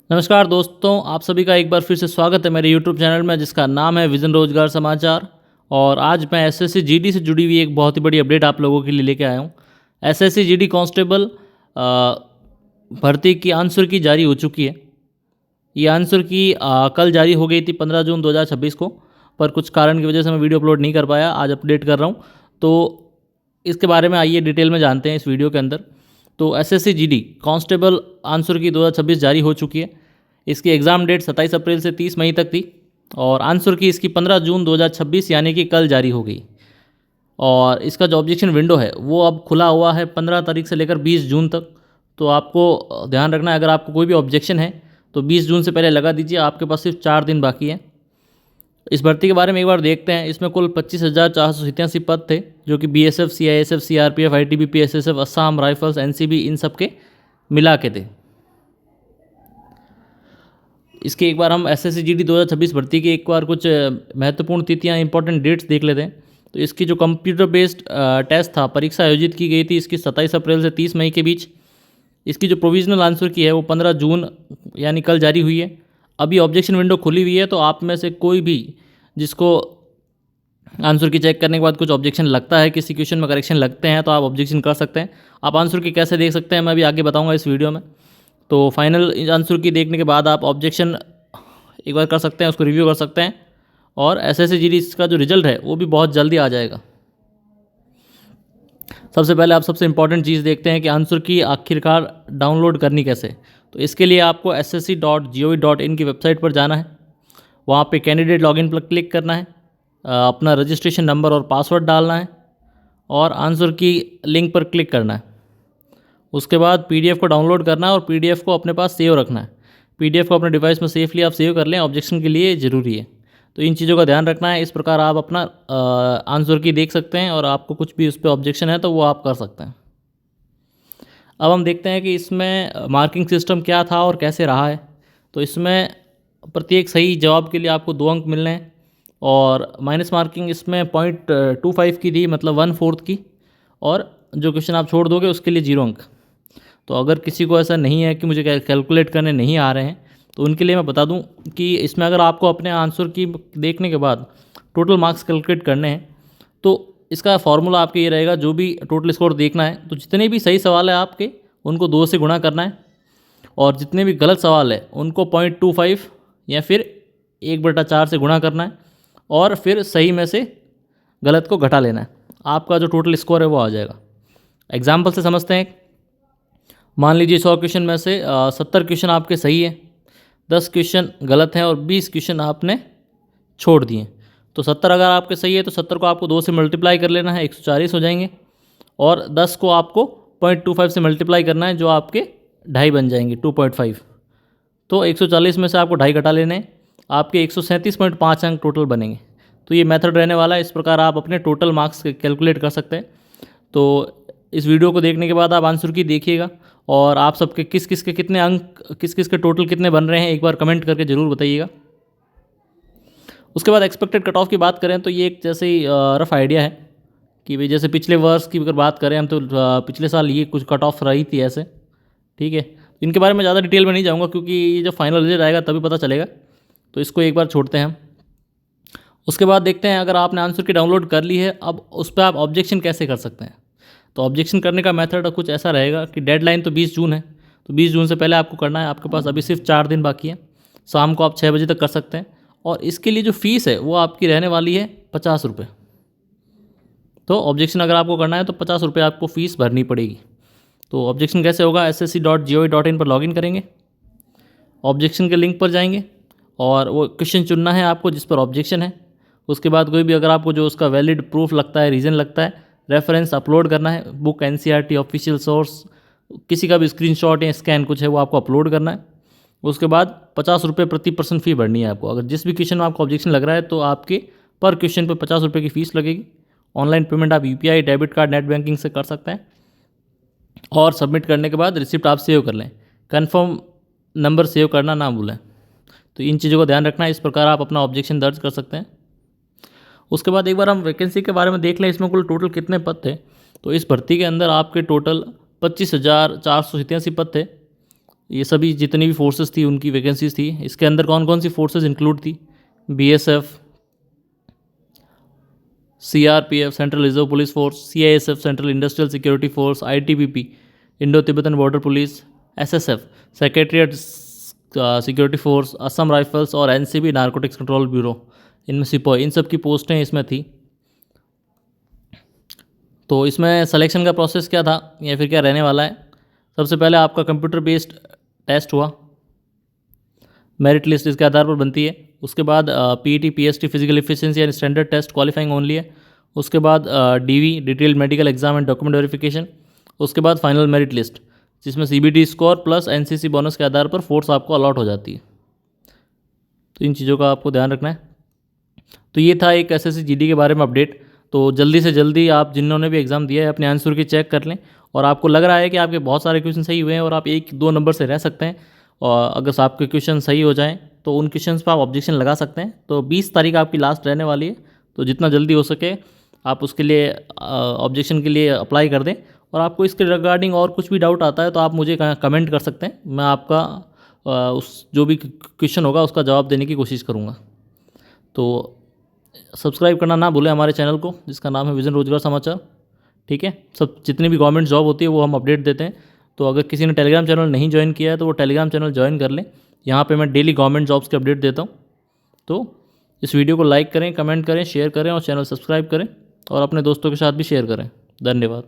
नमस्कार दोस्तों, आप सभी का एक बार फिर से स्वागत है मेरे YouTube चैनल में जिसका नाम है विज़न रोजगार समाचार। और आज मैं एसएससी जीडी से जुड़ी हुई एक बहुत ही बड़ी अपडेट आप लोगों के लिए लेके आया हूँ। एसएससी जीडी कांस्टेबल भर्ती की आंसर की जारी हो चुकी है। ये आंसर की कल जारी हो गई थी 15 जून 2026 को, पर कुछ कारण की वजह से मैं वीडियो अपलोड नहीं कर पाया, आज अपडेट कर रहा हूँ। तो इसके बारे में आइए डिटेल में जानते हैं इस वीडियो के अंदर। तो एसएससी जीडी कांस्टेबल आंसर की 2026 जारी हो चुकी है। इसकी एग्ज़ाम डेट 27 अप्रैल से 30 मई तक थी और आंसर की इसकी 15 जून 2026 यानी कि कल जारी हो गई। और इसका जो ऑब्जेक्शन विंडो है वो अब खुला हुआ है 15 तारीख से लेकर 20 जून तक। तो आपको ध्यान रखना है, अगर आपको कोई भी ऑब्जेक्शन है तो 20 जून से पहले लगा दीजिए, आपके पास सिर्फ 4 दिन बाकी हैं। इस भर्ती के बारे में एक बार देखते हैं। इसमें कुल 25,487 पद थे, जो कि BSF, CISF, CRPF, ITBP, SSF, Assam Rifles, NCB इन सब के मिला के थे। इसके एक बार हम एसएससी जीडी 2026 भर्ती की एक बार कुछ महत्वपूर्ण तिथियां, इंपॉर्टेंट डेट्स देख लेते हैं। तो इसकी जो कंप्यूटर बेस्ड टेस्ट था, परीक्षा आयोजित की गई थी इसकी 27 अप्रैल से 30 मई के बीच। इसकी जो प्रोविजनल आंसर की है वो 15 जून यानी कल जारी हुई है। अभी ऑब्जेक्शन विंडो खुली हुई है, तो आप में से कोई भी जिसको आंसर की चेक करने के बाद कुछ ऑब्जेक्शन लगता है, किसी क्वेश्चन में करेक्शन लगते हैं, तो आप ऑब्जेक्शन कर सकते हैं। आप आंसर की कैसे देख सकते हैं मैं अभी आगे बताऊंगा इस वीडियो में। तो फाइनल आंसर की देखने के बाद आप ऑब्जेक्शन एक बार कर सकते हैं, उसको रिव्यू कर सकते हैं। और एसएससी जीडी का जो रिजल्ट है वो भी बहुत जल्दी आ जाएगा। सबसे पहले आप सबसे इंपॉर्टेंट चीज़ देखते हैं कि आंसर की आखिरकार डाउनलोड करनी कैसे। तो इसके लिए आपको ssc.gov.in की वेबसाइट पर जाना है। वहाँ पे कैंडिडेट लॉगिन पर क्लिक करना है, अपना रजिस्ट्रेशन नंबर और पासवर्ड डालना है और आंसर की लिंक पर क्लिक करना है। उसके बाद पीडीएफ को डाउनलोड करना है और पीडीएफ को अपने पास सेव रखना है। पीडीएफ को अपने डिवाइस में सेफली आप सेव कर लें, ऑब्जेक्शन के लिए ज़रूरी है। तो इन चीज़ों का ध्यान रखना है। इस प्रकार आप अपना आंसर की देख सकते हैं और आपको कुछ भी उस पर ऑब्जेक्शन है तो वो आप कर सकते हैं। अब हम देखते हैं कि इसमें मार्किंग सिस्टम क्या था और कैसे रहा है। तो इसमें प्रत्येक सही जवाब के लिए आपको 2 अंक मिलने हैं और माइनस मार्किंग इसमें 0.25 की थी, मतलब 1/4 की। और जो क्वेश्चन आप छोड़ दोगे उसके लिए 0 अंक। तो अगर किसी को ऐसा नहीं है कि मुझे कैलकुलेट करने नहीं आ रहे हैं, तो उनके लिए मैं बता दूं कि इसमें अगर आपको अपने आंसर की देखने के बाद टोटल मार्क्स कैलकुलेट करने हैं, तो इसका फॉर्मूला आपके ये रहेगा। जो भी टोटल स्कोर देखना है, तो जितने भी सही सवाल है आपके उनको 2 से गुणा करना है और जितने भी गलत सवाल है उनको 0.25 या फिर 1/4 से गुणा करना है और फिर सही में से गलत को घटा लेना है। आपका जो टोटल स्कोर है वो आ जाएगा। एग्जाम्पल से समझते हैं। मान लीजिए 100 क्वेश्चन में से 70 क्वेश्चन आपके सही है, 10 क्वेश्चन गलत हैं और 20 क्वेश्चन आपने छोड़ दिए। तो 70 अगर आपके सही है तो 70 को आपको 2 से मल्टीप्लाई कर लेना है, 140 हो जाएंगे। और 10 को आपको 0.25 से मल्टीप्लाई करना है, जो आपके 2.5 बन जाएंगे, 2.5। तो 140 में से आपको 2.5 घटा लेने हैं, आपके 137.5 अंक टोटल बनेंगे। तो ये मेथड रहने वाला है। इस प्रकार आप अपने टोटल मार्क्स कैलकुलेट कर सकते हैं। तो इस वीडियो को देखने के बाद आप आंसर की देखिएगा और आप सबके किस किस के कितने अंक, किस किस के टोटल कितने बन रहे हैं, एक बार कमेंट करके ज़रूर बताइएगा। उसके बाद एक्सपेक्टेड कट ऑफ की बात करें तो ये एक जैसे ही रफ आइडिया है कि भाई जैसे पिछले वर्ष की अगर बात करें हम, तो पिछले साल ये कुछ कट ऑफ रही थी ऐसे, ठीक है। इनके बारे में ज़्यादा डिटेल में नहीं जाऊँगा क्योंकि ये जब फाइनल रिजल्ट आएगा तभी पता चलेगा। तो इसको एक बार छोड़ते हैं हम। उसके बाद देखते हैं, अगर आपने आंसर की डाउनलोड कर ली है, अब उस पर आप ऑब्जेक्शन कैसे कर सकते हैं। तो ऑब्जेक्शन करने का मेथड कुछ ऐसा रहेगा कि डेडलाइन तो 20 जून है, तो 20 जून से पहले आपको करना है। आपके पास अभी सिर्फ 4 दिन बाकी है। शाम को आप 6 बजे तक कर सकते हैं और इसके लिए जो फ़ीस है वो आपकी रहने वाली है 50 रुपये। तो ऑब्जेक्शन अगर आपको करना है तो 50 रुपये आपको फ़ीस भरनी पड़ेगी। तो ऑब्जेक्शन कैसे होगा, ssc.gov.in पर लॉगिन करेंगे, ऑब्जेक्शन के लिंक पर जाएंगे और वो क्वेश्चन चुनना है आपको जिस पर ऑब्जेक्शन है। उसके बाद कोई भी अगर आपको जो उसका वैलिड प्रूफ लगता है, रीज़न लगता है, रेफरेंस अपलोड करना है। बुक, एनसीईआरटी, ऑफिशियल सोर्स, किसी का भी स्क्रीनशॉट या स्कैन कुछ है वो आपको अपलोड करना है। उसके बाद 50 रुपये प्रति पर्सन फ़ी भरनी है आपको। अगर जिस भी क्वेश्चन में आपको ऑब्जेक्शन लग रहा है तो आपके पर क्वेश्चन पे 50 रुपये की फ़ीस लगेगी। ऑनलाइन पेमेंट आप UPI, debit card, net banking से कर सकते हैं और सबमिट करने के बाद रिसिप्ट आप सेव कर लें। कन्फर्म नंबर सेव करना ना भूलें। तो इन चीज़ों का ध्यान रखना है। इस प्रकार आप अपना ऑब्जेक्शन दर्ज कर सकते हैं। उसके बाद एक बार हम वैकेंसी के बारे में देख लें, इसमें कुल टोटल कितने पद थे। तो इस भर्ती के अंदर आपके टोटल 25,487 पद थे ये सभी जितनी भी फोर्सेस थी उनकी वैकेंसीज थी। इसके अंदर कौन कौन सी फोर्सेस इंक्लूड थी? BSF, CRPF central reserve police force, CISF central industrial security force, ITBP Indo Tibetan border police, SSF secretariat security force, Assam rifles और NCB नारकोटिक्स कंट्रोल ब्यूरो, इनमें सिपाही, इन सब की पोस्टें इसमें थी। तो इसमें सिलेक्शन का प्रोसेस क्या था या फिर क्या रहने वाला है? सबसे पहले आपका कंप्यूटर बेस्ड टेस्ट हुआ, मेरिट लिस्ट इसके आधार पर बनती है। उसके बाद PET PST physical efficiency and standard test qualifying only है। उसके बाद DV detail medical exam and document verification. उसके बाद फाइनल मेरिट लिस्ट, जिसमें CBT score plus NCC bonus के आधार पर फोर्स आपको अलॉट हो जाती है। तो इन चीज़ों का आपको ध्यान रखना है। तो ये था एक SSC GD के बारे में अपडेट। तो जल्दी से जल्दी आप जिन्होंने भी एग्ज़ाम दिया है अपने आंसर की चेक कर लें, और आपको लग रहा है कि आपके बहुत सारे क्वेश्चन सही हुए हैं और आप 1-2 नंबर से रह सकते हैं, और अगर आपके क्वेश्चन सही हो जाएं तो उन क्वेश्चंस पर आप ऑब्जेक्शन लगा सकते हैं। तो 20 तारीख आपकी लास्ट रहने वाली है, तो जितना जल्दी हो सके आप उसके लिए ऑब्जेक्शन के लिए अप्लाई कर दें। और आपको इसके रिगार्डिंग और कुछ भी डाउट आता है तो आप मुझे कमेंट कर सकते हैं, मैं आपका उस जो भी क्वेश्चन होगा उसका जवाब देने की कोशिश करूँगा। तो सब्सक्राइब करना ना भूलें हमारे चैनल को, जिसका नाम है विजन रोजगार समाचार। ठीक है, सब जितनी भी गवर्नमेंट जॉब होती है वो हम अपडेट देते हैं। तो अगर किसी ने टेलीग्राम चैनल नहीं ज्वाइन किया है तो वो टेलीग्राम चैनल ज्वाइन कर लें, यहाँ पे मैं डेली गवर्नमेंट जॉब्स के अपडेट देता हूँ। तो इस वीडियो को लाइक करें, कमेंट करें, शेयर करें और चैनल सब्सक्राइब करें और अपने दोस्तों के साथ भी शेयर करें। धन्यवाद।